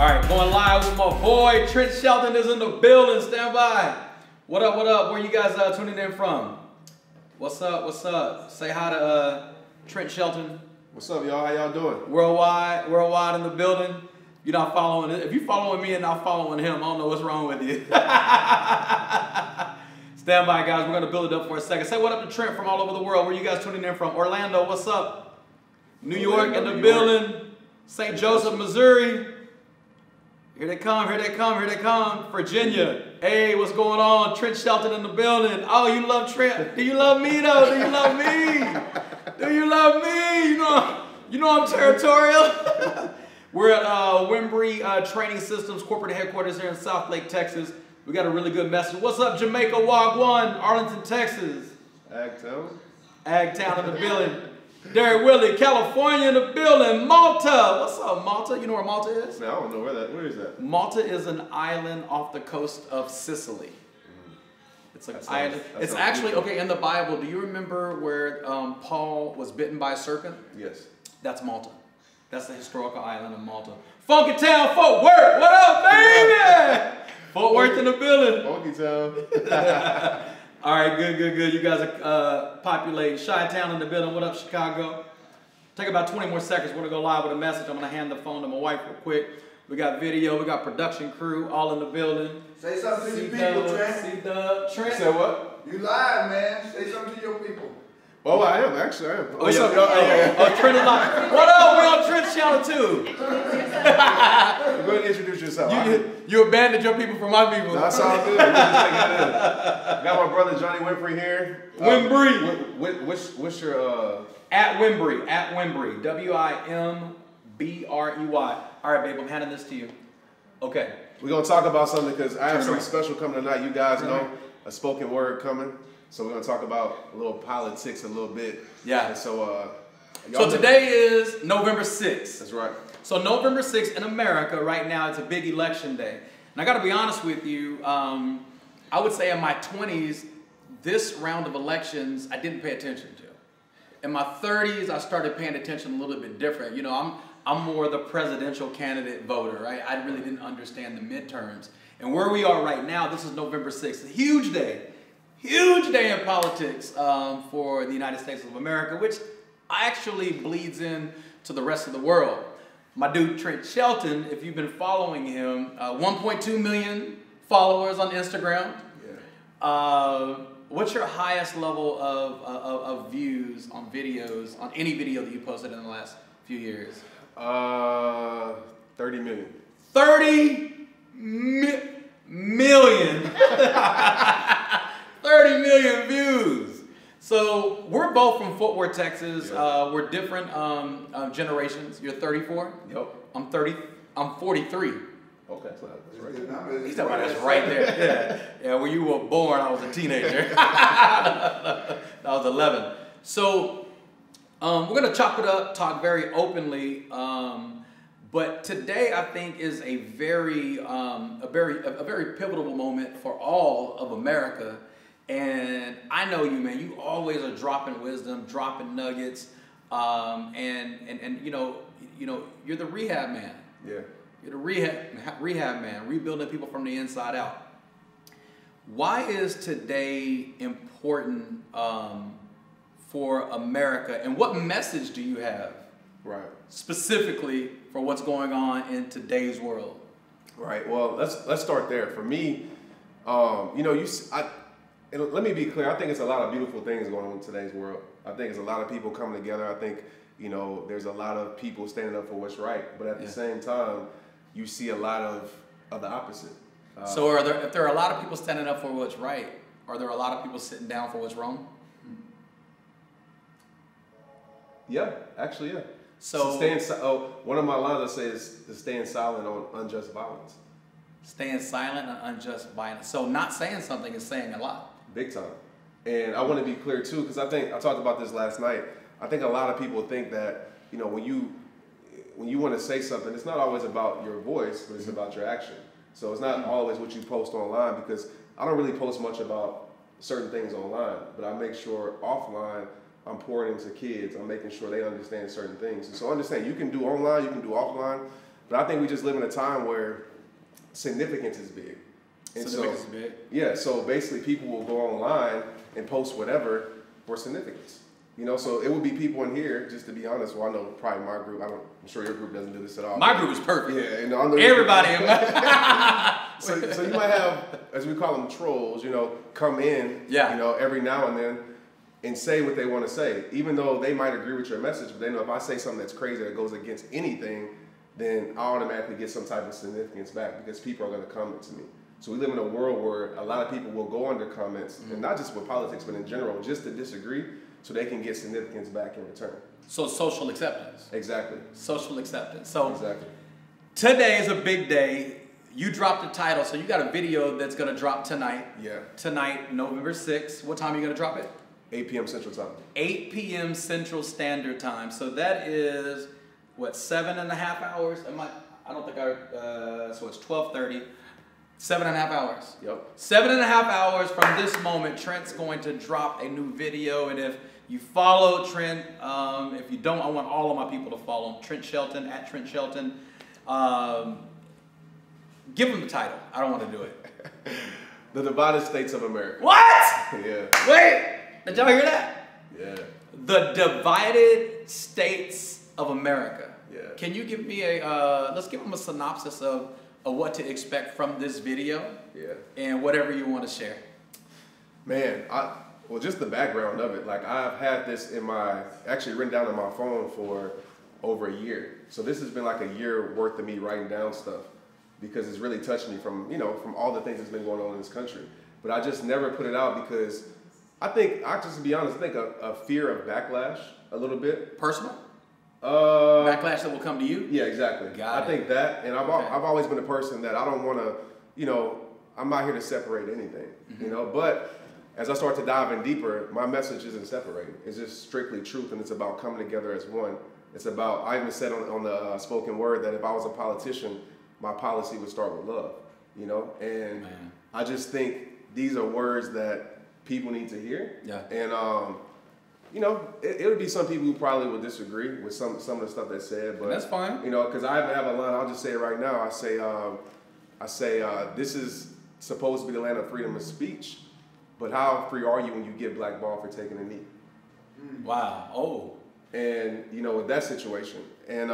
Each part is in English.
All right, going live with my boy Trent Shelton is in the building. Stand by. What up? What up? Where you guys tuning in from? What's up? What's up? Say hi to Trent Shelton. What's up, y'all? How y'all doing? Worldwide in the building. You're not following it. If you're following me and not following him, I don't know what's wrong with you. Stand by, guys. We're gonna build it up for a second. Say what up to Trent from all over the world. Where you guys tuning in from? Orlando. What's up? New York in the building. St. Joseph, Missouri. Here they come, here they come, here they come. Virginia. Hey, what's going on? Trent Shelton in the building. Oh, you love Trent. Do you love me, though? Do you love me? Do you love me? You know I'm territorial. We're at Wimbrey Training Systems corporate headquarters here in South Lake, Texas. We got a really good message. What's up, Jamaica, Wagwan, Arlington, Texas. Agtown. Agtown in the building. Derek Willie, California in the building. Malta. What's up, Malta? You know where Malta is? No, I don't know where is that? Malta is an island off the coast of Sicily. It's an island. It's actually, okay, in the Bible, do you remember where Paul was bitten by a serpent? Yes. That's Malta. That's the historical island of Malta. Funky Town, Fort Worth. What up, baby? Fort Worth in the building. Funky Town. All right, good. You guys are populating. Chi-Town in the building. What up, Chicago? Take about 20 more seconds. We're going to go live with a message. I'm going to hand the phone to my wife real quick. We got video. We got production crew all in the building. Say something to your people, Trent. Trent. Say what? You live, man. Say something to your people. Oh, I am. Actually, I am. What's up, y'all? Trent is live. What up? We on Trent Shelton, too. Go ahead and introduce yourself. You abandoned your people for my people. That's all good. We're just taking it in. Got my brother Johnny Wimbrey here. Wimbrey. What's your... At Wimbrey. Wimbrey. All right, babe, I'm handing this to you. Okay. We're going to talk about something because I have something special coming tonight. You guys know a spoken word coming. So we're going to talk about a little politics a little bit. Yeah. And so today is November 6th. That's right. So November 6th in America right now, it's a big election day. And I got to be honest with you, I would say in my 20s, this round of elections, I didn't pay attention to. In my 30s, I started paying attention a little bit different. You know, I'm more the presidential candidate voter, right? I really didn't understand the midterms. And where we are right now, this is November 6th, a huge day in politics for the United States of America, which actually bleeds in to the rest of the world. My dude Trent Shelton, if you've been following him, 1.2 million followers on Instagram. Yeah. What's your highest level of views on videos, on any video that you posted in the last few years? 30 million. 30 million. 30 million views. So we're both from Fort Worth, Texas. Yeah. We're different generations. You're 34. Yep. I'm 30. I'm 43. Okay, that's right. He's talking about that's right there. Yeah. When you were born, I was a teenager. I was 11. So we're gonna chop it up, talk very openly. But today, I think, is a very pivotal moment for all of America. And I know you, man. You always are dropping wisdom, dropping nuggets, and you know, you're the rehab man. Yeah. You're the rehab man, rebuilding people from the inside out. Why is today important for America, and what message do you have, right, specifically for what's going on in today's world? Right. Well, let's start there. For me, you know, and let me be clear. I think it's a lot of beautiful things going on in today's world. I think it's a lot of people coming together. I think, you know, there's a lot of people standing up for what's right. But at the same time, you see a lot of the opposite. So if there are a lot of people standing up for what's right, are there a lot of people sitting down for what's wrong? Yeah, actually, yeah. So one of my lines I say is staying silent on unjust violence. Staying silent on unjust violence. So not saying something is saying a lot. Big time. And I want to be clear too, because I talked about this last night. I think a lot of people think that, you know, when you want to say something, it's not always about your voice, but it's about your action. So it's not always what you post online, because I don't really post much about certain things online, but I make sure offline I'm pouring into kids. I'm making sure they understand certain things. And so understand, you can do online, you can do offline, But I think we just live in a time where significance is big. And Significance is big. Yeah, so basically people will go online and post whatever for significance. You know, so it would be people in here, just to be honest, well, I know probably my group, I'm sure your group doesn't do this at all. My group is perfect. Yeah, and I'm Everybody. so you might have, as we call them, trolls, you know, come in, you know, every now and then and say what they want to say, even though they might agree with your message, but they know if I say something that's crazy that goes against anything, then I automatically get some type of significance back because people are going to comment to me. So we live in a world where a lot of people will go under comments, and not just with politics, but in general, just to disagree so they can get significance back in return. So social acceptance. Exactly. Social acceptance. So exactly. Today is a big day. You dropped the title, so you got a video that's going to drop tonight. Yeah. Tonight, November 6th. What time are you going to drop it? 8 p.m. Central Time. 8 p.m. Central Standard Time. So that is, what, 7.5 hours? I don't think so it's 12:30. 7.5 hours. Yep. 7.5 hours from this moment, Trent's going to drop a new video. And if you follow Trent, if you don't, I want all of my people to follow him. Trent Shelton, at Trent Shelton. Give him the title. I don't want to do it. The Divided States of America. What? Yeah. Wait. Did y'all hear that? Yeah. The Divided States of America. Yeah. Can you give me let's give him a synopsis of what to expect from this video. Yeah. And whatever you want to share. Man, well, just the background of it. Like, I've had this actually written down on my phone for over a year. So this has been like a year worth of me writing down stuff because it's really touched me from all the things that's been going on in this country. But I just never put it out because to be honest, I think a fear of backlash a little bit. Personal? Backlash that will come to you? Yeah, exactly. I think that, and I've always been a person that I don't want to, I'm not here to separate anything, but as I start to dive in deeper, my message isn't separating. It's just strictly truth, and it's about coming together as one. It's about, I even said on the spoken word that if I was a politician, my policy would start with love, and I just think these are words that people need to hear. Yeah. And, it would be some people who probably would disagree with some of the stuff that's said, but that's fine. Because I have a line. I'll just say it right now. I say this is supposed to be the land of freedom of speech, but how free are you when you get blackballed for taking a knee? Wow. Oh. And with that situation, and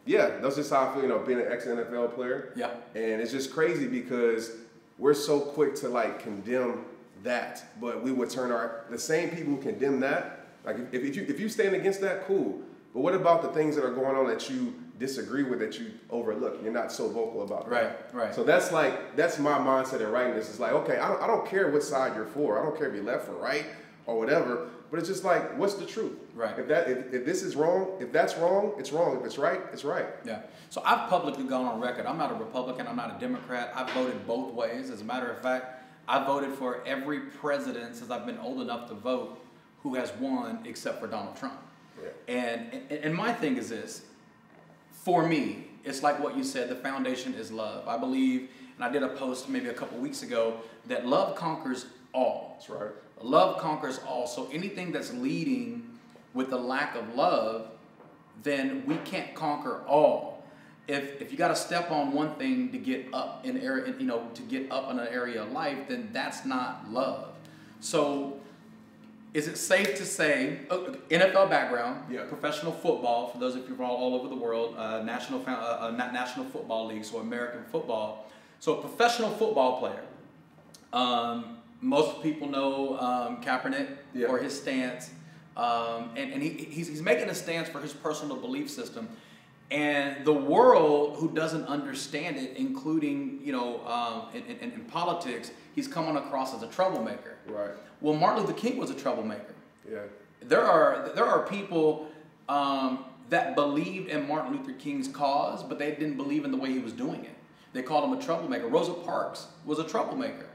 that's just how I feel. Being an ex-NFL player. Yeah. And it's just crazy because we're so quick to condemn that, but we would turn the same people who condemn that, like if you stand against that, cool. But what about the things that are going on that you disagree with, that you overlook? You're not so vocal about that. Right. So that's my mindset in writing this. It's like, okay, I don't care what side you're for. I don't care if you're left or right or whatever. But it's just like, what's the truth? Right. If this is wrong, if that's wrong, it's wrong. If it's right, it's right. Yeah. So I've publicly gone on record. I'm not a Republican. I'm not a Democrat. I've voted both ways. As a matter of fact, I voted for every president since I've been old enough to vote who has won except for Donald Trump. Yeah. And my thing is this. For me, it's like what you said, the foundation is love. I believe, and I did a post maybe a couple weeks ago, that love conquers all. That's right. Love conquers all. So anything that's leading with the lack of love, then we can't conquer all. If you got to step on one thing to get up in area, to get up in an area of life, then that's not love. So, is it safe to say NFL background, professional football for those of you who are all over the world, National Football League, so American football. So, a professional football player. Most people know Kaepernick for his stance, and he's making a stance for his personal belief system. And the world, who doesn't understand it, including in politics, he's coming across as a troublemaker. Right. Well, Martin Luther King was a troublemaker. Yeah. There are people that believed in Martin Luther King's cause, but they didn't believe in the way he was doing it. They called him a troublemaker. Rosa Parks was a troublemaker.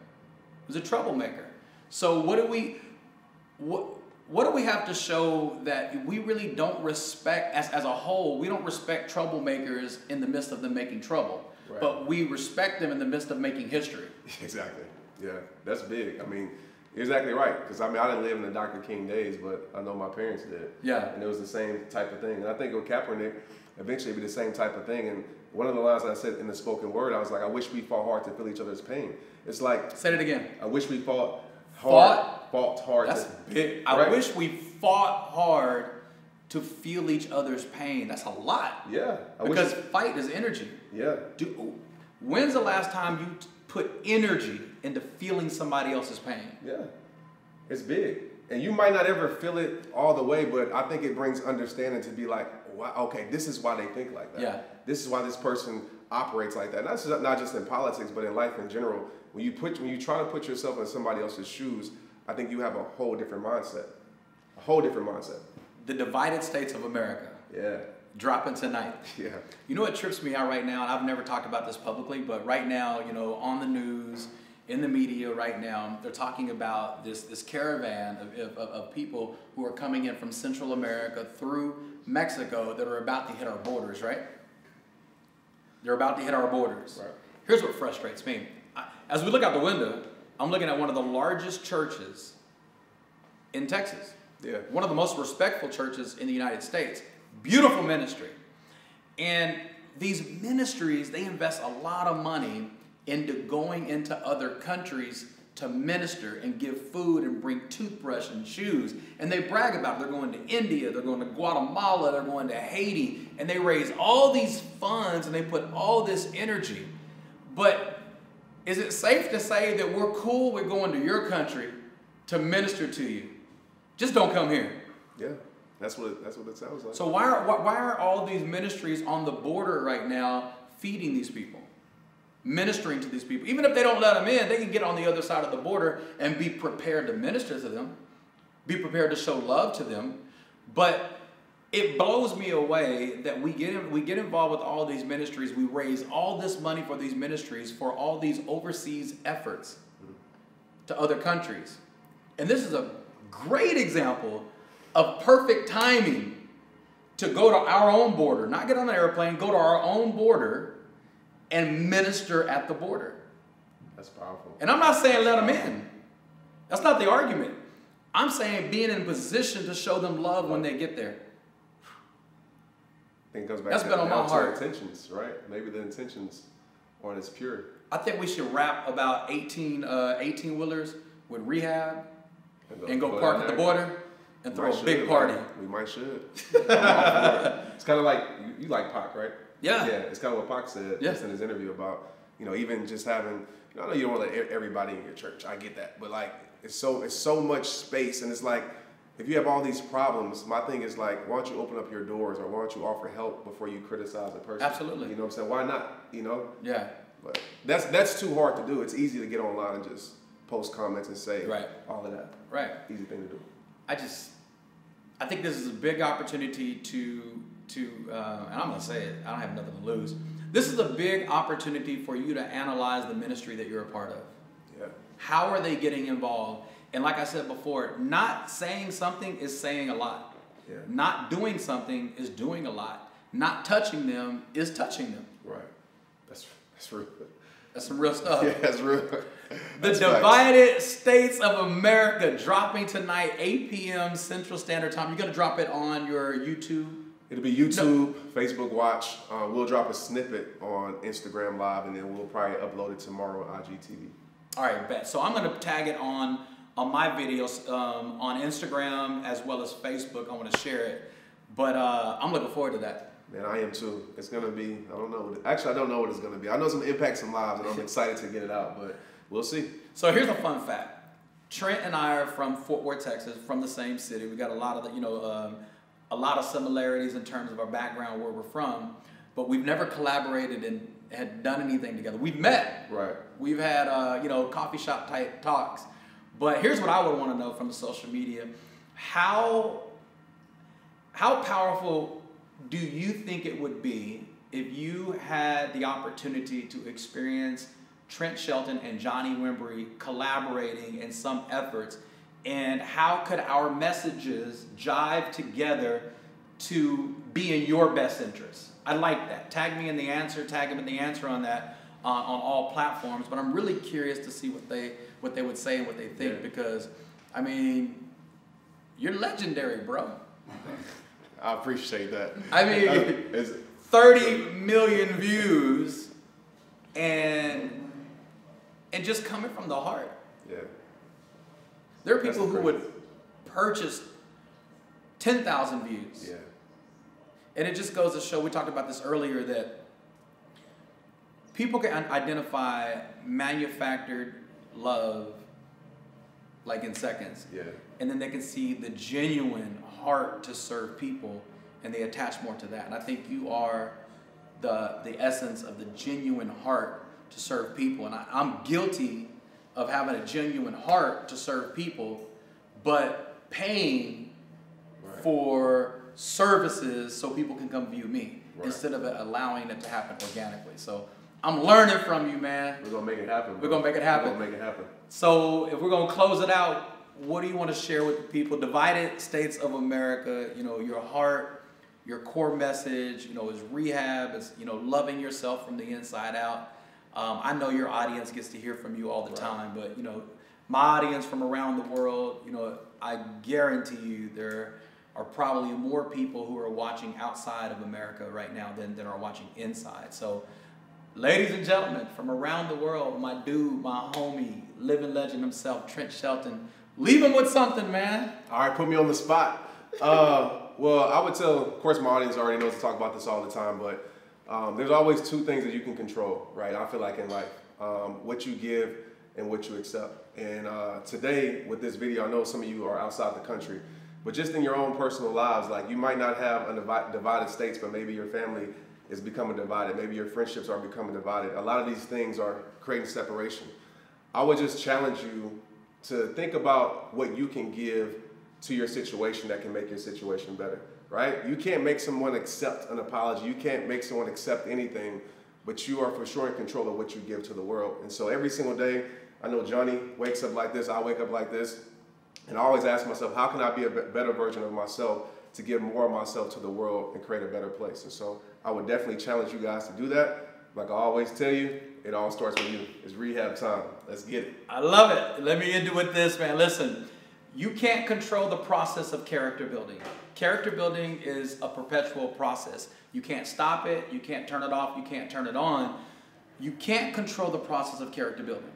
Was a troublemaker. So what do we have to show that we really don't respect, as a whole, we don't respect troublemakers in the midst of them making trouble, but we respect them in the midst of making history? Exactly. Yeah, that's big. I mean, you're exactly right. Because I didn't live in the Dr. King days, but I know my parents did. Yeah. And it was the same type of thing. And I think with Kaepernick, eventually it'll be the same type of thing. And one of the lines I said in the spoken word, I was like, I wish we fought hard to feel each other's pain. It's like, say it again. I wish we fought hard. That's big. Right? I wish we fought hard to feel each other's pain. That's a lot. Yeah. Because fight is energy. Yeah. When's the last time you put energy into feeling somebody else's pain? Yeah. It's big. And you might not ever feel it all the way, but I think it brings understanding to be like, wow, okay, this is why they think like that. Yeah. This is why this person operates like that. And that's not just in politics, but in life in general. When you try to put yourself in somebody else's shoes, I think you have a whole different mindset. A whole different mindset. The divided states of America. Yeah. Dropping tonight. Yeah. You know what trips me out right now? And I've never talked about this publicly, but right now, you know, on the news, in the media right now, they're talking about this caravan of people who are coming in from Central America through Mexico that are about to hit our borders, right? They're about to hit our borders. Right. Here's what frustrates me. As we look out the window, I'm looking at one of the largest churches in Texas. Yeah. One of the most respectful churches in the United States. Beautiful ministry. And these ministries, they invest a lot of money into going into other countries to minister and give food and bring toothbrush and shoes. And they brag about it. They're going to India, they're going to Guatemala, they're going to Haiti, and they raise all these funds and they put all this energy. But is it safe to say that we're cool with going to your country to minister to you? Just don't come here. Yeah. That's what it sounds like. So why are all these ministries on the border right now feeding these people? Ministering to these people. Even if they don't let them in, they can get on the other side of the border and be prepared to minister to them, be prepared to show love to them. But it blows me away that we get involved with all these ministries. We raise all this money for these ministries for all these overseas efforts to other countries. And this is a great example of perfect timing to go to our own border, not get on an airplane, go to our own border and minister at the border. That's powerful. And I'm not saying let them in. That's not the argument. I'm saying being in a position to show them love when they get there. I think it goes back That's been on my heart. Intentions, right? Maybe the intentions aren't as pure. I think we should wrap about 18-wheelers with rehab and go park at the border and throw a big party. We might should. It's kind of like, you like Pac, right? Yeah. Yeah, it's kind of what Pac said just in his interview about, you know, even just having, you know, I know you don't want to let everybody in your church. I get that. But like, it's so much space. And it's like, if you have all these problems, my thing is like, why don't you open up your doors, or why don't you offer help before you criticize a person? Absolutely. You know what I'm saying? Why not? You know? Yeah. But that's too hard to do. It's easy to get online and just post comments and say all of that. Right. Easy thing to do. I think this is a big opportunity to and I'm going to say it, I don't have nothing to lose. This is a big opportunity for you to analyze the ministry that you're a part of. Yeah. How are they getting involved? And like I said before, not saying something is saying a lot. Yeah. Not doing something is doing a lot. Not touching them is touching them. Right. That's real. That's some real stuff. Yeah, that's real. The Divided States of America dropping tonight, 8 p.m. Central Standard Time. You're going to drop it on your YouTube? It'll be YouTube, Facebook Watch. We'll drop a snippet on Instagram Live, and then we'll probably upload it tomorrow on IGTV. All right, bet. So I'm going to tag it on my videos on Instagram as well as Facebook. I want to share it. But I'm looking forward to that. Man, I am too. It's going to be, I don't know. Actually, I don't know what it's going to be. I know it's going to impact some lives, and I'm excited to get it out, but we'll see. So here's a fun fact. Trent and I are from Fort Worth, Texas, from the same city. We got a lot of, a lot of similarities in terms of our background, where we're from, but we've never collaborated and had done anything together. We've met. Right. We've had, coffee shop type talks. But here's what I would want to know from the social media. How powerful do you think it would be if you had the opportunity to experience Trent Shelton and Johnny Wimbrey collaborating in some efforts? And how could our messages jive together to be in your best interest? I like that. Tag me in the answer, tag them in the answer on that on all platforms. But I'm really curious to see what they would say and what they think, because, I mean, you're legendary, bro. I appreciate that. I mean, 30 million views, and just coming from the heart. Yeah. There are people who would purchase 10,000 views. Yeah. And it just goes to show, we talked about this earlier, that people can identify manufactured love like in seconds. Yeah. And then they can see the genuine heart to serve people, and they attach more to that. And I think you are the essence of the genuine heart to serve people. And I'm guilty of having a genuine heart to serve people, but paying for services so people can come view me instead of allowing it to happen organically. So I'm learning from you, man. We're going to make it happen, bro. We're going to make it happen. We're going to make it happen. So if we're going to close it out, what do you want to share with the people? Divided States of America, you know, your heart, your core message, you know, is rehab, is, you know, loving yourself from the inside out. I know your audience gets to hear from you all the time, but, you know, my audience from around the world, you know, I guarantee you there are probably more people who are watching outside of America right now than are watching inside. So, ladies and gentlemen, from around the world, my dude, my homie, living legend himself, Trent Shelton, leave him with something, man. All right, put me on the spot. Well, I would tell, of course, my audience already knows to talk about this all the time, but there's always two things that you can control, right? I feel like in life, what you give and what you accept. And today, with this video, I know some of you are outside the country, but just in your own personal lives, like you might not have a divided states, but maybe your family is becoming divided. Maybe your friendships are becoming divided. A lot of these things are creating separation. I would just challenge you to think about what you can give to your situation that can make your situation better, right? You can't make someone accept an apology. You can't make someone accept anything, but you are for sure in control of what you give to the world. And so every single day, I know Johnny wakes up like this, I wake up like this, and I always ask myself, how can I be a better version of myself to give more of myself to the world and create a better place? And so I would definitely challenge you guys to do that. Like I always tell you, it all starts with you. It's rehab time. Let's get it. I love it. Let me end it with this, man. Listen, you can't control the process of character building. Character building is a perpetual process. You can't stop it. You can't turn it off. You can't turn it on. You can't control the process of character building,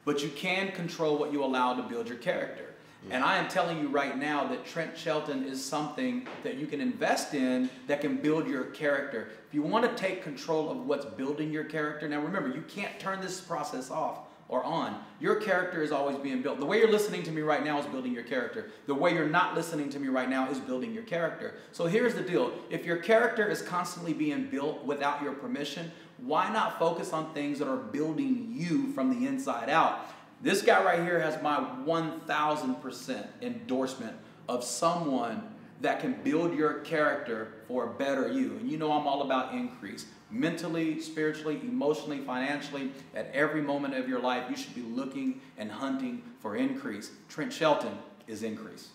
but you can control what you allow to build your character. And I am telling you right now that Trent Shelton is something that you can invest in that can build your character. If you want to take control of what's building your character, now remember, you can't turn this process off or on. Your character is always being built. The way you're listening to me right now is building your character. The way you're not listening to me right now is building your character. So here's the deal. If your character is constantly being built without your permission, why not focus on things that are building you from the inside out? This guy right here has my 1,000% endorsement of someone that can build your character for a better you. And you know I'm all about increase. Mentally, spiritually, emotionally, financially, at every moment of your life, you should be looking and hunting for increase. Trent Shelton is increase.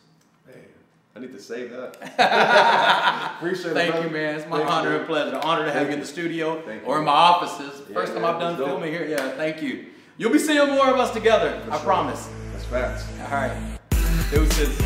Man, I need to say that. Appreciate it. Thank you, man. It's my honor and pleasure. Honor to have you in the studio or in my offices. First time I've done filming here. Yeah, thank you. You'll be seeing more of us together. I promise. That's facts. All right. Deuces.